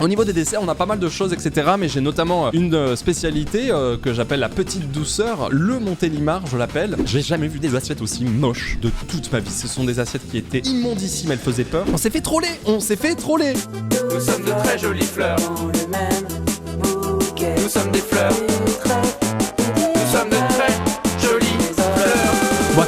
Au niveau des desserts, on a pas mal de choses, etc. Mais j'ai notamment une spécialité que j'appelle la petite douceur, le Montélimar, je l'appelle. J'ai jamais vu des assiettes aussi moches de toute ma vie. Ce sont des assiettes qui étaient immondissimes, elles faisaient peur. On s'est fait troller. Nous sommes de très jolies fleurs. Nous sommes des fleurs. Nous sommes de très jolies fleurs. Bon,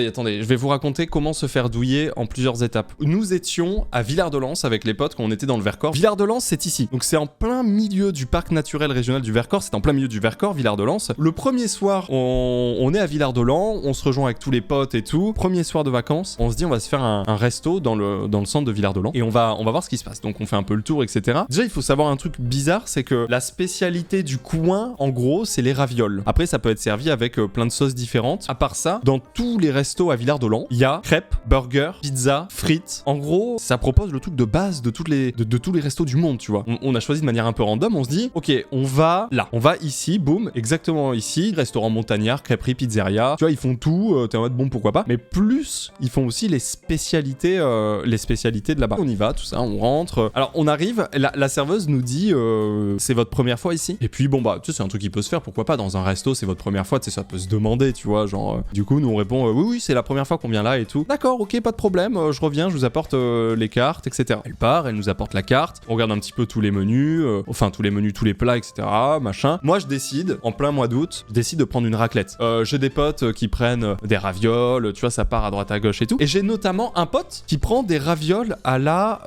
attendez, je vais vous raconter comment se faire douiller en plusieurs étapes. Nous étions à Villard-de-Lans avec les potes quand on était dans le Vercors. Villard-de-Lans, c'est ici. Donc c'est en plein milieu du parc naturel régional du Vercors. C'est en plein milieu du Vercors, Villard-de-Lans. Le premier soir, on est à Villard-de-Lans, on se rejoint avec tous les potes et tout. Premier soir de vacances, on se dit on va se faire un resto dans le centre de Villard-de-Lans et on va voir ce qui se passe. Donc on fait un peu le tour, etc. Déjà, il faut savoir un truc bizarre, c'est que la spécialité du coin, en gros, c'est les ravioles. Après, ça peut être servi avec plein de sauces différentes. À part ça, dans tous les restos à Villard-de-Lans, il y a crêpes, burgers, pizza, frites. En gros, ça propose le truc de base de tous les restos du monde, tu vois. On a choisi de manière un peu random, on se dit, ok, on va là, on va ici, boum, exactement ici, restaurant montagnard, crêperie, pizzeria. Tu vois, ils font tout, t'es en mode bon, pourquoi pas. Mais plus, ils font aussi les spécialités de là-bas. On y va, tout ça, on rentre. Alors, on arrive, la serveuse nous dit, c'est votre première fois ici? Et puis, bon, bah, tu sais, c'est un truc qui peut se faire, pourquoi pas, dans un resto, c'est votre première fois, tu sais, ça peut se demander, tu vois, genre, du coup, nous, on répond, oui, c'est la première fois qu'on vient là et tout. D'accord, ok, pas de problème, je reviens, je vous apporte les cartes, etc. Elle part, elle nous apporte la carte, on regarde un petit peu tous les menus, tous les plats, etc. Machin. Moi, je décide, en plein mois d'août, de prendre une raclette. J'ai des potes qui prennent des ravioles, tu vois, ça part à droite à gauche et tout. Et j'ai notamment un pote qui prend des ravioles à la...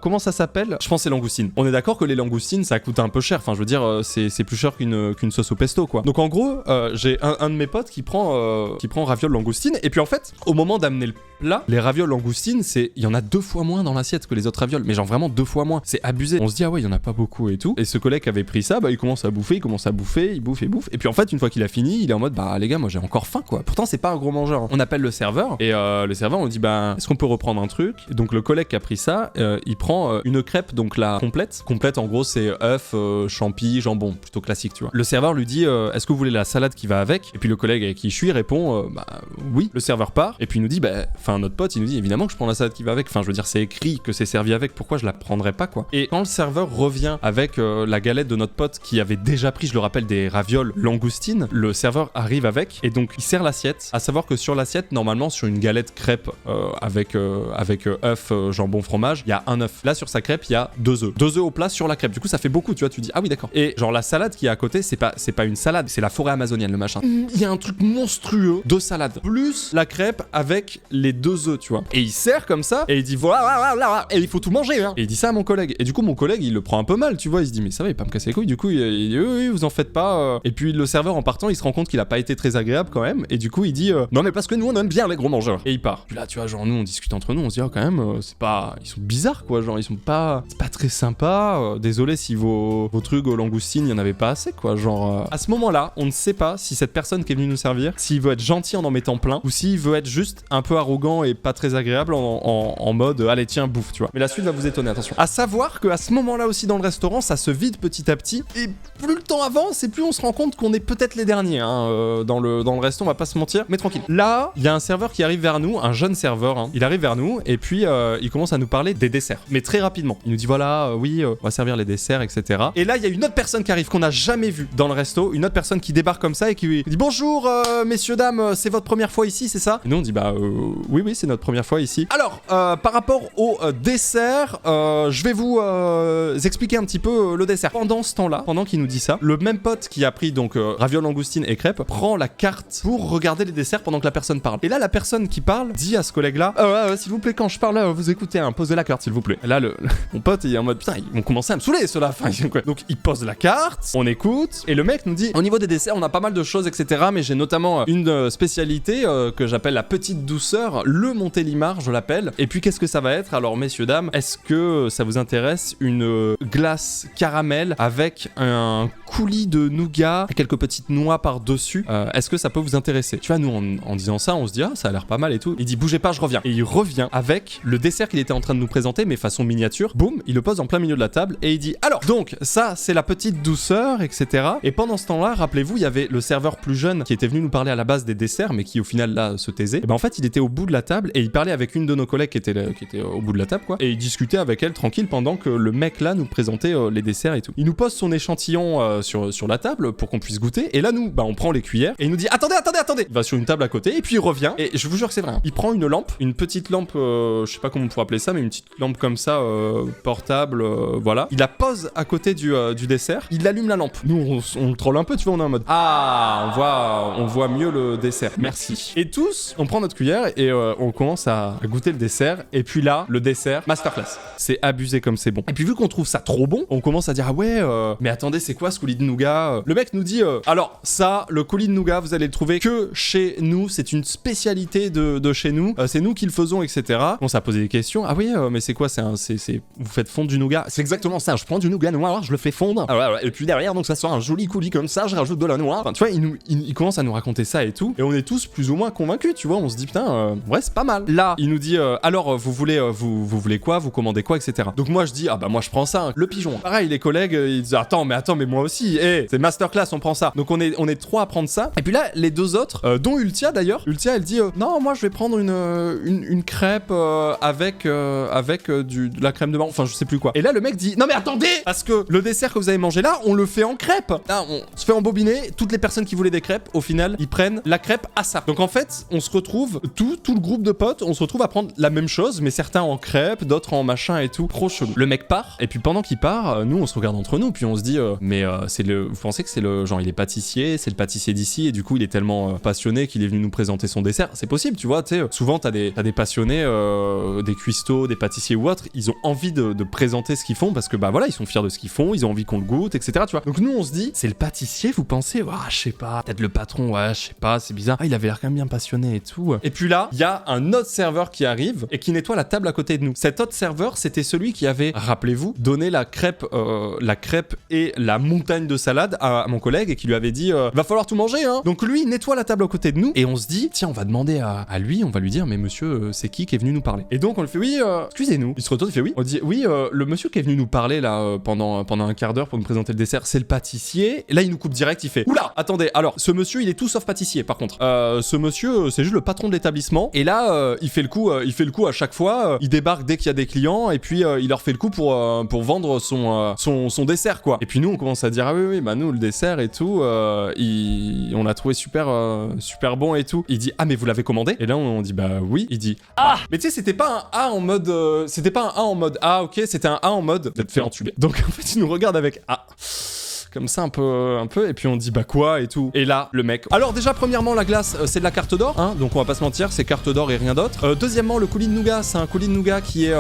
comment ça s'appelle? Je pense que c'est langoustine. On est d'accord que les langoustines, ça coûte un peu cher. Enfin, je veux dire, c'est plus cher qu'une sauce au pesto, quoi. Donc, en gros, j'ai un de mes potes qui prend ravioles langoustines. Et puis, en fait, au moment d'amener le plat, les ravioles langoustines, il y en a 2 fois moins dans l'assiette que les autres ravioles. Mais genre vraiment 2 fois moins. C'est abusé. On se dit, ah ouais, il y en a pas beaucoup et tout. Et ce collègue qui avait pris ça, bah, il commence à bouffer, il bouffe. Et puis, en fait, une fois qu'il a fini, il est en mode, bah, les gars, moi, j'ai encore faim, quoi. Pourtant, c'est pas un gros mangeur. On appelle le serveur. Et le serveur, on dit, bah, est-ce qu'on peut reprendre un truc? Et donc, le collègue qui a pris ça, il prend une crêpe, donc la complète. Complète, en gros, c'est œuf, champi, jambon. Plutôt classique, tu vois. Le serveur lui dit, est-ce que vous voulez la salade qui va avec? Et puis, le collègue avec qui je suis répond, bah, oui. Le serveur part. Et puis, il nous dit, bah, notre pote, il nous dit, évidemment que je prends la salade qui va avec. Enfin, je veux dire, c'est écrit que c'est servi avec. Pourquoi je la prendrais pas, quoi? Et quand le serveur revient avec la galette de notre pote qui avait déjà pris, je le rappelle, des ravioles langoustines, le serveur arrive avec et donc il sert l'assiette. À savoir que sur l'assiette, normalement, sur une galette crêpe avec œuf, jambon, fromage, il y a un œuf. Là, sur sa crêpe, il y a 2 œufs. 2 œufs au plat sur la crêpe. Du coup, ça fait beaucoup, tu vois. Tu dis, ah oui, d'accord. Et genre, la salade qui est à côté, c'est pas une salade, c'est la forêt amazonienne, le machin. Il y a un truc monstrueux de salade. Plus la crêpe avec les 2 œufs, tu vois. Et il sert comme ça et il dit, voilà, et il faut tout manger, hein. Et il dit ça à mon collègue. Et du coup, mon collègue, il le prend un peu mal, tu vois. Il se dit, mais ça va, il va pas me casser les couilles. Du coup, il dit, oui, vous en faites pas. Et puis, le serveur, en partant, il se rend compte qu'il a pas été très agréable quand même. Et du coup, il dit, non, mais parce que nous, on aime bien les gros mangeurs. Et il part. Puis là, tu vois, genre, nous, on discute entre nous, on se dit, oh, quand même, c'est pas. Ils sont bizarres, quoi. Genre, ils sont pas. C'est pas très sympa. Désolé si vos trucs aux langoustines, il y en avait pas assez, quoi. Genre, à ce moment-là, on ne sait pas si cette personne qui est venue nous servir, s'il veut être gentil en mettant plein, ou s'il veut être juste un peu arrogant et pas très agréable en mode, allez, tiens, bouffe, tu vois. Mais la suite va vous étonner, attention. À savoir qu'à ce moment-là aussi dans le restaurant, ça se vide petit à petit. Et plus le temps avance, et plus on se rend compte qu'on est peut-être les derniers, hein, dans le resto, on va pas se mentir. Mais tranquille. Là, il y a un serveur qui arrive vers nous, un jeune serveur, hein. Il arrive vers nous, et puis il commence à nous parler des desserts. Mais très rapidement. Il nous dit, voilà, oui, on va servir les desserts, etc. Et là, il y a une autre personne qui arrive, qu'on n'a jamais vue dans le resto. Une autre personne qui débarque comme ça et qui dit, bonjour, messieurs, dames, c'est votre première fois ici, c'est ça? Et nous, on dit, bah, oui, c'est notre première fois ici. Alors, par rapport au dessert, je vais vous expliquer un petit peu le dessert. Pendant ce temps-là, pendant qu'il nous dit ça, le même pote qui a pris donc ravioles langoustines et crêpes prend la carte pour regarder les desserts pendant que la personne parle. Et là, la personne qui parle dit à ce collègue-là, s'il vous plaît, quand je parle, vous écoutez, hein, posez la carte, s'il vous plaît. Et là, mon pote, il est en mode, putain, ils vont commencer à me saouler, ceux-là. Enfin, donc, il pose la carte, on écoute, et le mec nous dit, au niveau des desserts, on a pas mal de choses, etc. Mais j'ai notamment une spécialité que j'appelle la petite douceur, le Montélimar, je l'appelle. Et puis, qu'est-ce que ça va être? Alors, messieurs, dames, est-ce que ça vous intéresse une glace caramel avec un coulis de nougat, quelques petites noix par-dessus. Est-ce que ça peut vous intéresser? Tu vois, nous, en disant ça, on se dit, ah, ça a l'air pas mal et tout. Il dit, bougez pas, je reviens. Et il revient avec le dessert qu'il était en train de nous présenter, mais façon miniature. Boum, il le pose en plein milieu de la table et il dit, alors, donc, ça, c'est la petite douceur, etc. Et pendant ce temps-là, rappelez-vous, il y avait le serveur plus jeune qui était venu nous parler à la base des desserts, mais qui au final, là, se taisait. Et ben, en fait, il était au bout de la table et il parlait avec une de nos collègues qui était au bout de la table, quoi. Et il discutait avec elle tranquille pendant que le mec là nous présentait les desserts et tout. Il nous pose son échantillon sur la table pour qu'on puisse goûter. Et là, nous, bah, on prend les cuillères et il nous dit attendez. Il va sur une table à côté et puis il revient. Et je vous jure que c'est vrai. Hein. Il prend une lampe, une petite lampe, je sais pas comment on pourrait appeler ça, mais une petite lampe comme ça, portable, voilà. Il la pose à côté du dessert. Il allume la lampe. Nous, on le troll un peu, tu vois, on est en mode ah, on voit mieux le dessert. Merci. Et tous, on prend notre cuillère et on commence à goûter le dessert. Et puis là, le dessert, masterclass. C'est abusé comme c'est bon. Et puis vu qu'on trouve ça trop bon, on commence à dire ah ouais, mais attendez, c'est quoi ce coulis de nougat? Le mec nous dit alors ça, le coulis de nougat, vous allez le trouver que chez nous. C'est une spécialité de chez nous. C'est nous qui le faisons, etc. On s'est posé des questions. Ah oui, mais c'est quoi? Vous faites fondre du nougat? C'est exactement ça. Je prends du nougat noir, je le fais fondre. Et puis derrière, donc ça sort un joli coulis comme ça. Je rajoute de la noix. Enfin, tu vois, il commence à nous raconter ça et tout. Et on est tous plus ou moins convaincus. Tu vois, on se dit putain, ouais, c'est pas mal. Là, il nous dit alors vous voulez quoi? Vous commandez quoi, etc. Donc moi je dis ah bah moi je prends ça. Le pigeon. Pareil, les collègues ils disent attends mais moi aussi. C'est masterclass, on prend ça. Donc on est trois à prendre ça. Et puis là les deux autres, dont Ultia d'ailleurs. Ultia elle dit non moi je vais prendre une crêpe avec de la crème de menthe. Enfin je sais plus quoi. Et là le mec dit non mais attendez, parce que le dessert que vous avez mangé là on le fait en crêpe. Là on se fait embobiner. Toutes les personnes qui voulaient des crêpes au final ils prennent la crêpe à ça. Donc en fait on se retrouve tout le groupe de potes, on se retrouve à prendre la même chose, mais certains en crêpe, d'autres en machin et tout. Trop chelou. Le mec part, et puis pendant qu'il part, nous on se regarde entre nous, puis on se dit, vous pensez que c'est le genre, il est pâtissier, c'est le pâtissier d'ici, et du coup il est tellement passionné qu'il est venu nous présenter son dessert. C'est possible, tu vois, tu sais, souvent t'as des passionnés, des cuistots, des pâtissiers ou autres, ils ont envie de présenter ce qu'ils font, parce que bah voilà, ils sont fiers de ce qu'ils font, ils ont envie qu'on le goûte, etc. Tu vois. Donc nous on se dit, c'est le pâtissier, vous pensez, je sais pas, peut-être le patron, je sais pas, c'est bizarre. Il avait l'air quand même bien passionné et tout. Et puis là, il y a un autre serveur qui arrive et qui nettoie la table à côté de nous. Cet autre serveur, c'était celui qui avait, rappelez-vous, donné la crêpe et la montagne de salade à mon collègue et qui lui avait dit va falloir tout manger, hein. Donc lui, il nettoie la table à côté de nous et on se dit tiens, on va demander à lui, on va lui dire mais monsieur, c'est qui est venu nous parler? Et donc on le fait oui, excusez-nous. Il se retourne, il fait oui. On dit oui, le monsieur qui est venu nous parler là pendant un quart d'heure pour nous présenter le dessert, c'est le pâtissier. Et là, il nous coupe direct, il fait oula, attendez, alors ce monsieur, il est tout sauf pâtissier par contre. Ce monsieur, c'est juste le patron de l'établissement. Et là, il fait le coup à chaque fois. Il débarque dès qu'il y a des clients et puis il leur fait le coup pour vendre son dessert quoi. Et puis nous, on commence à dire ah oui, bah nous le dessert et tout, on l'a trouvé super bon et tout. Il dit ah mais vous l'avez commandé? Et là on dit bah oui. Il dit ah mais tu sais c'était pas un A en mode ah ok, c'était un A en mode d'être fait entuber. Donc en fait il nous regarde avec ah comme ça un peu et puis on dit bah quoi et tout. Et là le mec, alors déjà premièrement la glace c'est de la carte d'or hein, donc on va pas se mentir, c'est carte d'or et rien d'autre. Deuxièmement le coulis de nougat, c'est un coulis de nougat qui est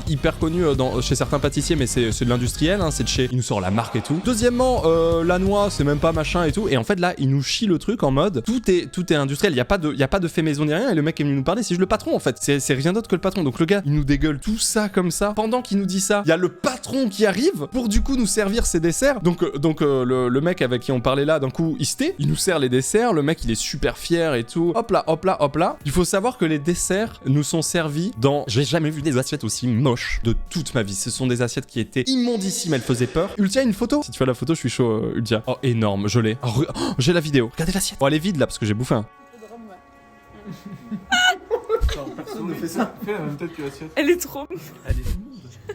hyper connu chez certains pâtissiers, mais c'est de l'industriel hein, c'est de chez, il nous sort la marque et tout. Deuxièmement la noix c'est même pas machin et tout, et en fait là il nous chie le truc en mode tout est industriel, il y a pas de fait maison ni rien, et le mec est venu nous parler, c'est juste le patron en fait, c'est rien d'autre que le patron. Donc le gars il nous dégueule tout ça comme ça. Pendant qu'il nous dit ça, il y a le patron qui arrive pour du coup nous servir ses desserts. Donc le mec avec qui on parlait là, d'un coup, il nous sert les desserts, le mec il est super fier et tout. Hop là. Il faut savoir que les desserts nous sont servis dans... J'ai jamais vu des assiettes aussi moches de toute ma vie. Ce sont des assiettes qui étaient immondissimes, elles faisaient peur. Ultia, une photo? Si tu as la photo, je suis chaud, Ultia. Oh, énorme, je l'ai. Oh, j'ai la vidéo. Regardez l'assiette. Oh, elle est vide là parce que j'ai bouffé un. Personne ne fait ça. Fais la même tête que l'assiette. Elle est trop...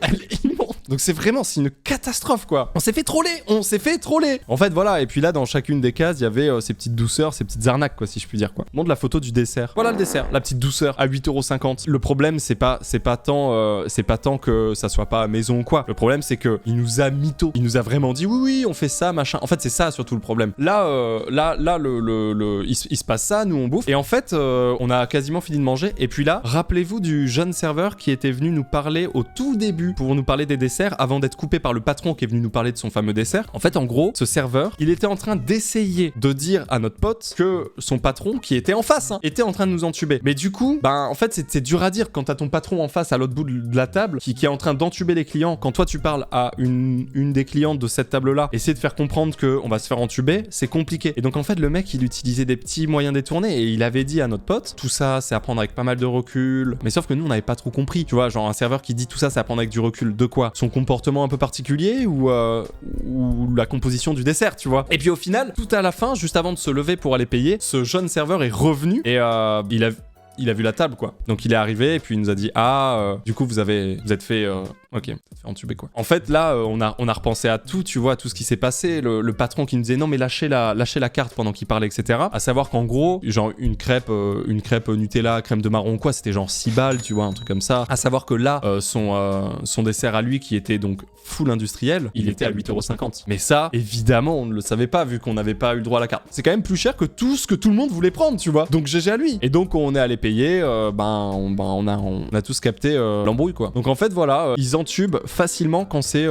Elle est immonde. Donc c'est une catastrophe quoi. On s'est fait troller. En fait voilà, et puis là dans chacune des cases, il y avait ces petites douceurs, ces petites arnaques quoi, si je puis dire quoi. Montre la photo du dessert. Voilà le dessert, la petite douceur à 8,50€. Le problème c'est pas tant que ça soit pas à maison ou quoi. Le problème c'est que il nous a mytho. Il nous a vraiment dit oui, on fait ça, machin. En fait, c'est ça surtout le problème. Là il se passe ça, nous on bouffe et en fait on a quasiment fini de manger, et puis là, rappelez-vous du jeune serveur qui était venu nous parler au tout début pour nous parler des desserts. dessert avant d'être coupé par le patron qui est venu nous parler de son fameux dessert. En fait, en gros, ce serveur, il était en train d'essayer de dire à notre pote que son patron, qui était en face, était en train de nous entuber. Mais du coup, en fait, c'est dur à dire quand t'as ton patron en face à l'autre bout de la table qui est en train d'entuber les clients. Quand toi, tu parles à une des clientes de cette table-là, essayer de faire comprendre qu'on va se faire entuber, c'est compliqué. Et donc, en fait, le mec, il utilisait des petits moyens détournés et il avait dit à notre pote, tout ça, c'est à prendre avec pas mal de recul. Mais sauf que nous, on n'avait pas trop compris. Tu vois, genre un serveur qui dit tout ça, c'est à prendre avec du recul. De quoi? Son comportement un peu particulier ou la composition du dessert, tu vois? Et puis au final, tout à la fin, juste avant de se lever pour aller payer, ce jeune serveur est revenu et il a vu la table, quoi. Donc il est arrivé et puis il nous a dit du coup vous êtes fait ok, fait entuber, quoi. En fait là on a repensé à tout, tu vois, à tout ce qui s'est passé, le patron qui nous disait non mais lâchez la carte pendant qu'il parlait, etc. À savoir qu'en gros, genre une crêpe Nutella, crème de marron, quoi, c'était genre 6 balles, tu vois, un truc comme ça. À savoir que là son dessert à lui qui était donc full industriel, il était à 8,50€. Mais ça, évidemment, on ne le savait pas vu qu'on n'avait pas eu le droit à la carte. C'est quand même plus cher que tout ce que tout le monde voulait prendre, tu vois. Donc GG à lui. Et donc on est allé payer, on a tous capté l'embrouille, quoi. Donc en fait voilà, ils entubent facilement quand c'est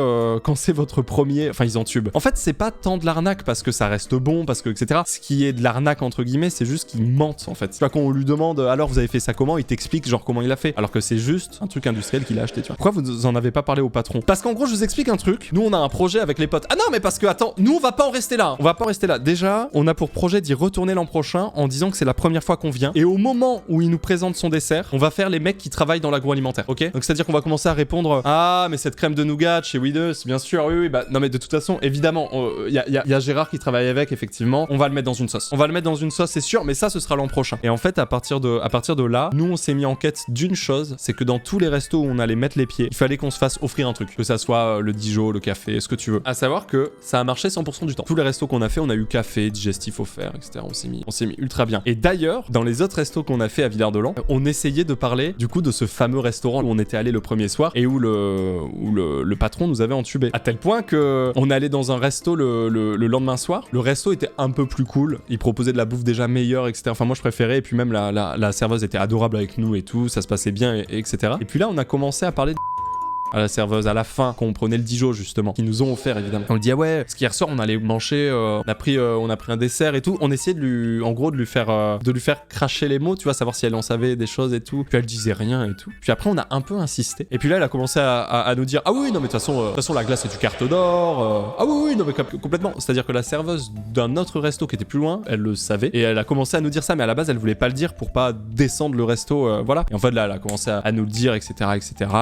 votre premier, enfin ils entubent. En fait c'est pas tant de l'arnaque parce que ça reste bon, parce que etc. Ce qui est de l'arnaque entre guillemets, c'est juste qu'ils mentent en fait. Tu vois, quand on lui demande alors vous avez fait ça comment, il t'explique genre comment il a fait, alors que c'est juste un truc industriel qu'il a acheté, tu vois. Pourquoi vous en avez pas parlé au patron? Parce qu'en gros je vous explique un truc. Nous on a un projet avec les potes. Ah non mais parce que attends, nous on va pas en rester là. On va pas en rester là. Déjà on a pour projet d'y retourner l'an prochain en disant que c'est la première fois qu'on vient. Et au moment où il nous présente son dessert, on va faire les mecs qui travaillent dans l'agroalimentaire, ok? Donc c'est à dire qu'on va commencer à répondre ah mais cette crème de nougat chez Wideus, bien sûr, oui, bah non mais de toute façon évidemment il y a Gérard qui travaille avec, effectivement, on va le mettre dans une sauce. On va le mettre dans une sauce, c'est sûr, mais ça ce sera l'an prochain. Et en fait à partir de là, nous on s'est mis en quête d'une chose, c'est que dans tous les restos où on allait mettre les pieds, il fallait qu'on se fasse offrir un truc, que ça soit le Dijon, le café, ce que tu veux. À savoir que ça a marché 100% du temps. Tous les restos qu'on a fait, on a eu café, digestif offert, etc. On s'est mis ultra bien. Et d'ailleurs, dans les autres restos qu'on a fait à Villard-de-Lans, on essayait de parler du coup de ce fameux restaurant où on était allé le premier soir et où le patron nous avait entubé. À tel point que on allait dans un resto le lendemain soir. Le resto était un peu plus cool. Il proposait de la bouffe déjà meilleure, etc. Enfin moi je préférais. Et puis même la serveuse était adorable avec nous et tout. Ça se passait bien, etc. Et puis là on a commencé à parler à la serveuse à la fin, quand on prenait le Dijon justement, qu'ils nous ont offert évidemment. On lui dit ah ouais, parce qu'hier soir on allait manger, on a pris un dessert et tout. On essayait de lui faire cracher les mots, tu vois, savoir si elle en savait des choses et tout. Puis elle disait rien et tout. Puis après on a un peu insisté. Et puis là elle a commencé à nous dire ah oui non mais de toute façon la glace c'est du carte d'or. Ah oui non mais complètement. C'est-à-dire que la serveuse d'un autre resto qui était plus loin, elle le savait et elle a commencé à nous dire ça, mais à la base elle voulait pas le dire pour pas descendre le resto, voilà. Et en fait là elle a commencé à nous le dire, etc.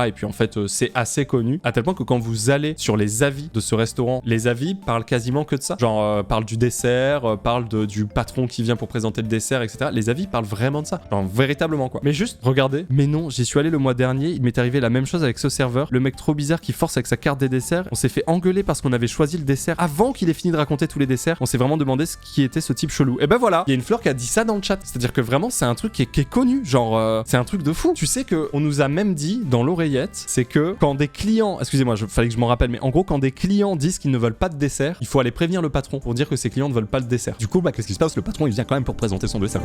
Et puis en fait c'est assez connu, à tel point que quand vous allez sur les avis de ce restaurant, les avis parlent quasiment que de ça. Genre, parlent du dessert, parlent du patron qui vient pour présenter le dessert, etc. Les avis parlent vraiment de ça. Genre, véritablement, quoi. Mais juste, regardez. Mais non, j'y suis allé le mois dernier, il m'est arrivé la même chose avec ce serveur. Le mec trop bizarre qui force avec sa carte des desserts. On s'est fait engueuler parce qu'on avait choisi le dessert avant qu'il ait fini de raconter tous les desserts. On s'est vraiment demandé ce qui était ce type chelou. Et ben voilà, il y a une fleur qui a dit ça dans le chat. C'est-à-dire que vraiment, c'est un truc qui est connu. Genre, c'est un truc de fou. Tu sais que on nous a même dit dans l'oreillette, c'est que quand des clients, excusez-moi, fallait que je m'en rappelle, mais en gros, quand des clients disent qu'ils ne veulent pas de dessert, il faut aller prévenir le patron pour dire que ces clients ne veulent pas le dessert. Du coup, qu'est-ce qui se passe? Le patron, il vient quand même pour présenter son dessert.